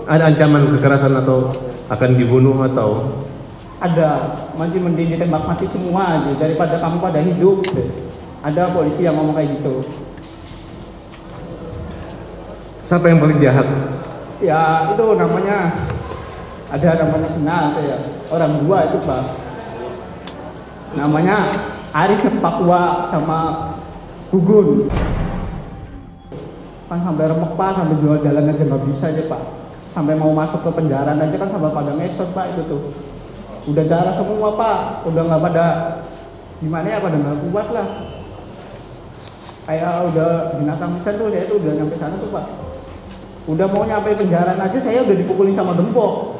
Ada ancaman kekerasan atau akan dibunuh atau? Ada, masih mending ditembak mati semua aja daripada kamu pada hidup. Ada polisi yang ngomong kayak gitu. Siapa yang paling jahat? Ya itu namanya, ada namanya kenal saya, orang dua itu Pak. Namanya Aris yang Papua sama Gugun. Kan sampai remek Pak, sampai jual jalan aja nggak bisa aja Pak. Sampai mau masuk ke penjara aja kan sampai pada ngesot Pak itu tuh. Udah darah semua Pak, udah nggak pada gimana ya, pada nggak kuat lah. Kayak udah binatang pisan tuh, saya tuh udah nyampe sana tuh Pak. Udah mau nyampe penjara aja saya udah dipukulin sama gembok.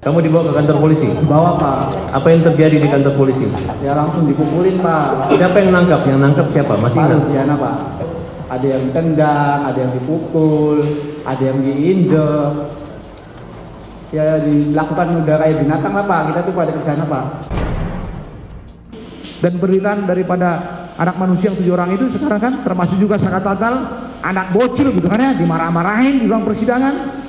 Kamu dibawa ke kantor polisi? Bawa Pak. Apa yang terjadi di kantor polisi? Ya langsung dipukulin Pak. Siapa yang nangkap? Yang nangkap siapa? Masih ingat? Luciana Pak. Ada yang ditendang, ada yang dipukul, ada yang diinjek. Ya dilakukan udah kayak binatang lah Pak, kita tuh pada kesana Pak. Dan beritaan daripada anak manusia yang 7 orang itu sekarang kan termasuk juga sangat fatal, anak bocil gitu kan ya, dimarah-marahin di ruang persidangan.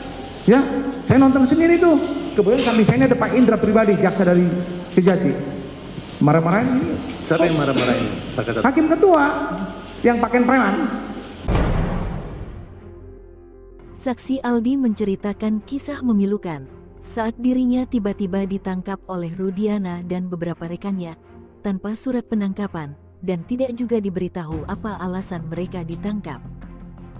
Ya, saya nonton sendiri tuh. Kemudian kami saya ini ada Pak Indra pribadi, jaksa dari Kejati. Marah-marahin ini. Siapa yang marah-marahin? Hakim ketua yang pakai preman. Saksi Aldi menceritakan kisah memilukan saat dirinya tiba-tiba ditangkap oleh Rudiana dan beberapa rekannya tanpa surat penangkapan dan tidak juga diberitahu apa alasan mereka ditangkap.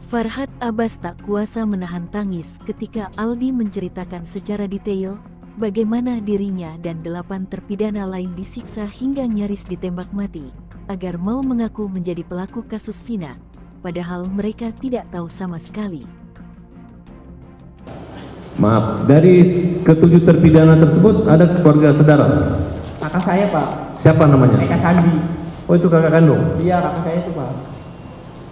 Farhad Abbas tak kuasa menahan tangis ketika Aldi menceritakan secara detail bagaimana dirinya dan 8 terpidana lain disiksa hingga nyaris ditembak mati agar mau mengaku menjadi pelaku kasus Vina, padahal mereka tidak tahu sama sekali. Maaf, dari ke-7 terpidana tersebut ada keluarga saudara? Kakak saya Pak. Siapa namanya? Eka Sandi. Oh itu kakak kandung? Iya kakak saya itu Pak.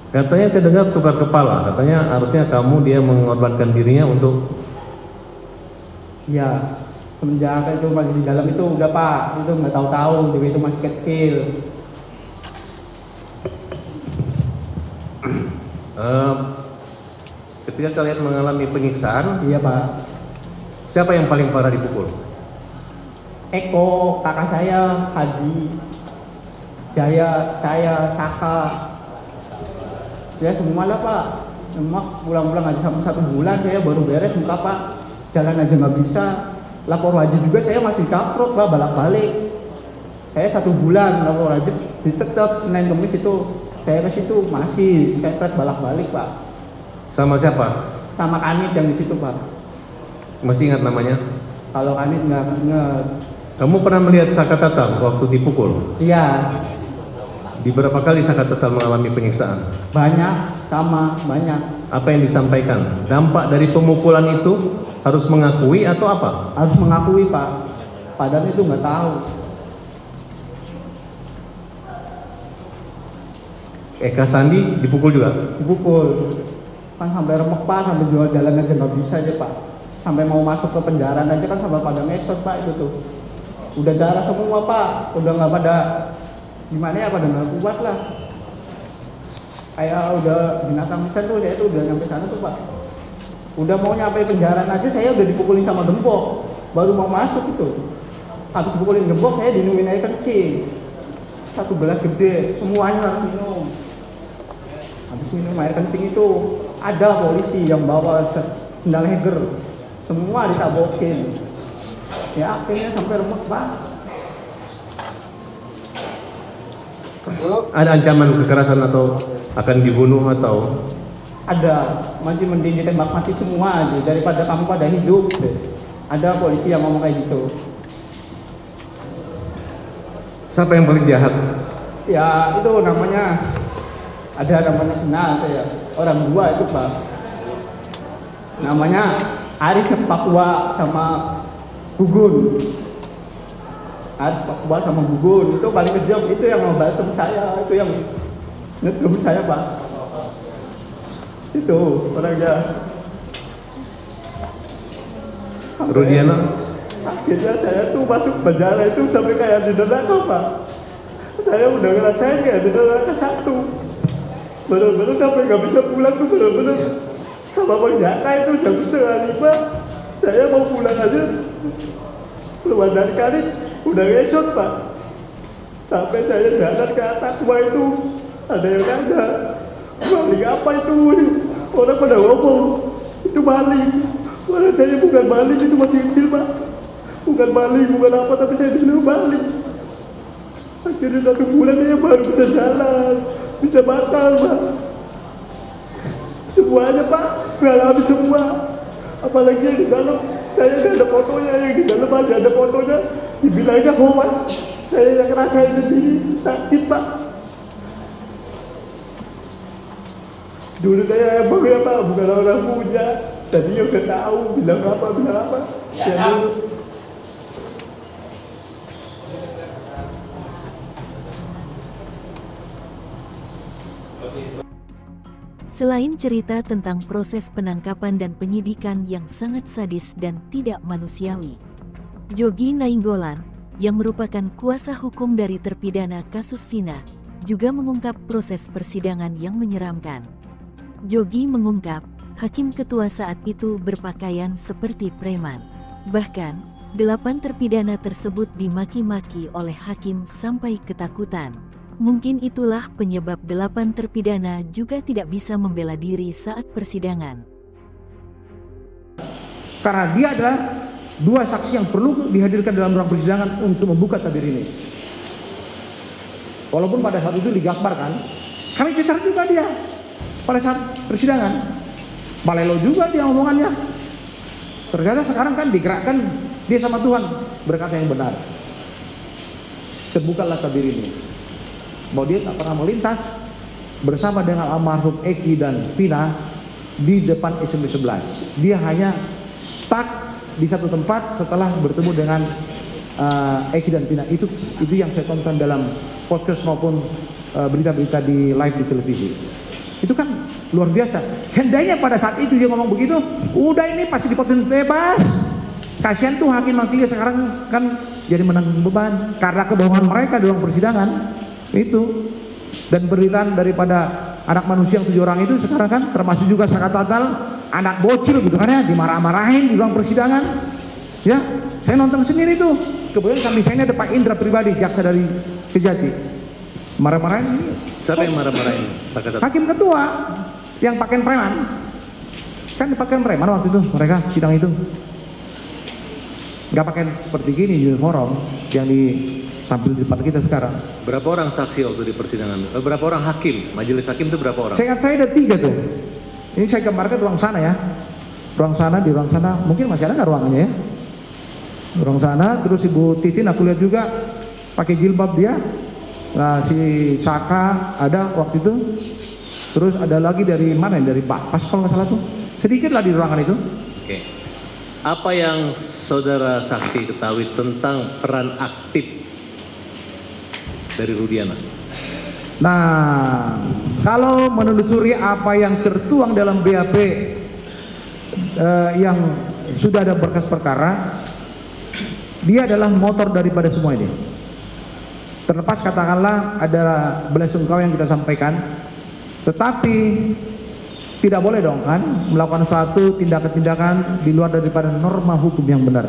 Katanya saya dengar tukar kepala, katanya harusnya kamu dia mengorbankan dirinya untuk... Iya, semenjak itu masih di dalam itu udah Pak, itu nggak tahu-tahu, dia itu masih kecil. Ketika kalian mengalami penyiksaan, Iya Pak. siapa yang paling parah dipukul? Eko, kakak saya, Hadi, Jaya, saya, Saka. Ya semua lah Pak. Semua pulang-pulang aja sampai 1 bulan saya baru beres muka Pak. Jalan aja nggak bisa. Lapor wajib juga saya masih kaprok Pak, balak-balik. Saya 1 bulan lapor wajib, ditetap Senin Kamis itu saya ke situ masih kepret balak-balik Pak. Sama siapa? Sama Kanit yang di situ Pak. Masih ingat namanya? Kalau Kanit nggak inget. Kamu pernah melihat Saka Tatal waktu dipukul? Iya, Di berapa kali Saka Tatal mengalami penyiksaan? banyak, sama banyak. Apa yang disampaikan? Dampak dari pemukulan itu harus mengakui atau apa? Harus mengakui Pak. Padahal itu nggak tahu. Eka Sandi dipukul juga? Dipukul. Kan sampai remek Pak, sampai jual jalan aja nggak bisa aja Pak. Sampai mau masuk ke penjara aja kan sampai pada ngesot Pak itu tuh. Udah darah semua Pak, udah nggak pada gimana ya, pada nggak kuat lah. Kayak udah binatang pisan tuh, dia itu udah nyampe sana tuh Pak. Udah mau nyampe penjara aja saya udah dipukulin sama gembok, baru mau masuk itu. Habis dipukulin gembok saya dinumin air kencing. 1 gelas gede, semuanya harus minum. Habis minum air kencing itu ada polisi yang bawa sendal heger, semua ditabokin. Ya akhirnya sampai remek Pak. Ada ancaman kekerasan atau akan dibunuh atau? Ada, masih mending ditembak mati semua aja daripada kamu pada hidup. Ada polisi yang ngomong kayak gitu. Siapa yang paling jahat? Ya itu namanya, ada namanya kenal saya, orang dua itu Pak. Namanya Aris yang Papua sama Gugun. Aris Papua sama Gugun itu paling kejam, itu yang ngebalsem saya, itu yang ngegem saya Pak. Itu orangnya. Rudiana? Akhirnya saya tuh masuk penjara itu sampai kayak di neraka Pak. Saya udah ngerasain kayak di neraka 1. Bener-bener sampai nggak bisa pulang tuh, bener-bener sampai Bapak Jaka itu jam 4:30, saya mau pulang aja, keluar dari kali, udah ngesot Pak. Sampai saya jalan ke atas itu, ada yang nanya, maling apa itu? Orang pada ngomong, itu maling. Padahal saya bukan maling, itu masih kecil Pak. Bukan maling, bukan apa, tapi saya disuruh maling. Akhirnya 1 bulan saya baru bisa jalan, bisa makan Pak. Semuanya Pak, ngalami semua. Apalagi yang di dalam, saya nggak ada fotonya, yang di dalam aja ada fotonya. Dibilangnya hoax, saya yang ngerasain sendiri, sakit Pak. Dulu saya emang ya Pak, bukan orang punya. Tadi ya udah tahu, bilang apa. Ya, Selain cerita tentang proses penangkapan dan penyidikan yang sangat sadis dan tidak manusiawi, Jogi Nainggolan, yang merupakan kuasa hukum dari terpidana kasus Vina, juga mengungkap proses persidangan yang menyeramkan. Jogi mengungkap, hakim ketua saat itu berpakaian seperti preman. Bahkan, 8 terpidana tersebut dimaki-maki oleh hakim sampai ketakutan. Mungkin itulah penyebab 8 terpidana juga tidak bisa membela diri saat persidangan. Karena dia adalah 2 saksi yang perlu dihadirkan dalam ruang persidangan untuk membuka tabir ini. Walaupun pada saat itu digambar kan, kami cecar juga dia pada saat persidangan. Balelo juga dia omongannya. Ternyata sekarang kan digerakkan dia sama Tuhan berkata yang benar. Terbukalah tabir ini. Bahwa dia tak pernah melintas bersama dengan almarhum Eki dan Vina di depan SMP 11. Dia hanya stuck di satu tempat setelah bertemu dengan Eki dan Vina. Itu yang saya tonton dalam podcast maupun berita-berita di live di televisi. Itu kan luar biasa. Seandainya pada saat itu dia ngomong begitu, udah ini pasti dipotensi bebas. Kasihan tuh hakim-hakim sekarang kan jadi menanggung beban karena kebohongan mereka dalam persidangan. Itu dan beritaan daripada anak manusia yang 7 orang itu sekarang kan termasuk juga sangat fatal, anak bocil gitu kan ya, dimarah-marahin di ruang persidangan ya. Saya nonton sendiri tuh, kemudian kami saya ada Pak Indra pribadi, jaksa dari Kejati, marah-marahin. Siapa yang marah-marahin? Hakim ketua yang pakaian preman kan, pakaian preman waktu itu mereka sidang itu nggak pakai seperti gini uniform yang di tampil di depan kita sekarang. Berapa orang saksi waktu di persidangan? Berapa orang hakim? Majelis hakim itu berapa orang? Saya ingat saya ada 3 tuh. Ini saya gambarkan ruang sana ya. Ruang sana, di ruang sana mungkin masih ada nggak ruangannya ya? Ruang sana, terus Ibu Titin aku lihat juga pakai jilbab dia. Nah si Saka ada waktu itu. Terus ada lagi dari mana? Dari Pak Pas kalau nggak salah tuh. Sedikit lah di ruangan itu. Oke. Apa yang saudara saksi ketahui tentang peran aktif dari Rudiana? Nah, kalau menelusuri apa yang tertuang dalam BAP yang sudah ada berkas perkara, dia adalah motor daripada semua ini. Terlepas katakanlah ada belasungkawa yang kita sampaikan, tetapi tidak boleh dong kan melakukan suatu tindakan-tindakan di luar daripada norma hukum yang benar.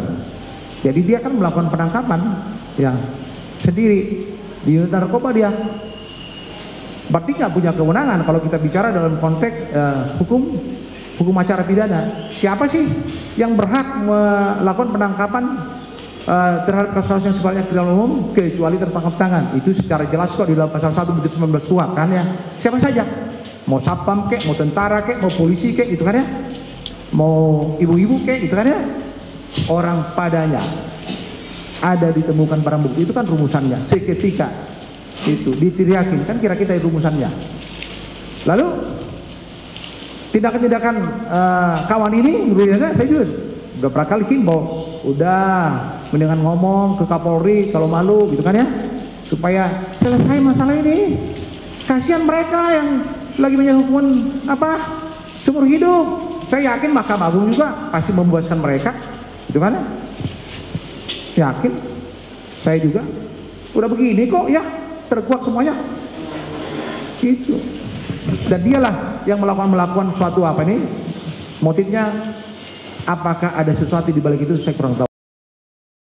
Jadi dia kan melakukan penangkapan ya sendiri di unit narkoba dia, berarti nggak punya kewenangan kalau kita bicara dalam konteks hukum acara pidana. Siapa sih yang berhak melakukan penangkapan terhadap kasus yang sifatnya kriminal umum kecuali tertangkap tangan? Itu secara jelas kok di dalam pasal 1 butir 19 KUHP kan ya. Siapa saja, mau satpam kek, mau tentara kek, mau polisi kek, itu kan ya, mau ibu-ibu kek, itu kan ya, orang padanya ada ditemukan barang bukti, itu kan rumusannya seketika itu ditiriakin kan, kira-kira rumusannya. Lalu tindakan-tindakan kawan ini menurut saya juga beberapa kali himbau, udah mendingan ngomong ke Kapolri kalau malu gitu kan ya, supaya selesai masalah ini. Kasihan mereka yang lagi menjalani hukuman apa seumur hidup. Saya yakin Mahkamah Agung juga pasti membebaskan mereka gitu kan ya. Yakin saya juga udah begini kok ya, terkuak semuanya gitu. Dan dialah yang melakukan suatu apa nih Motifnya apakah ada sesuatu di balik itu saya kurang tahu.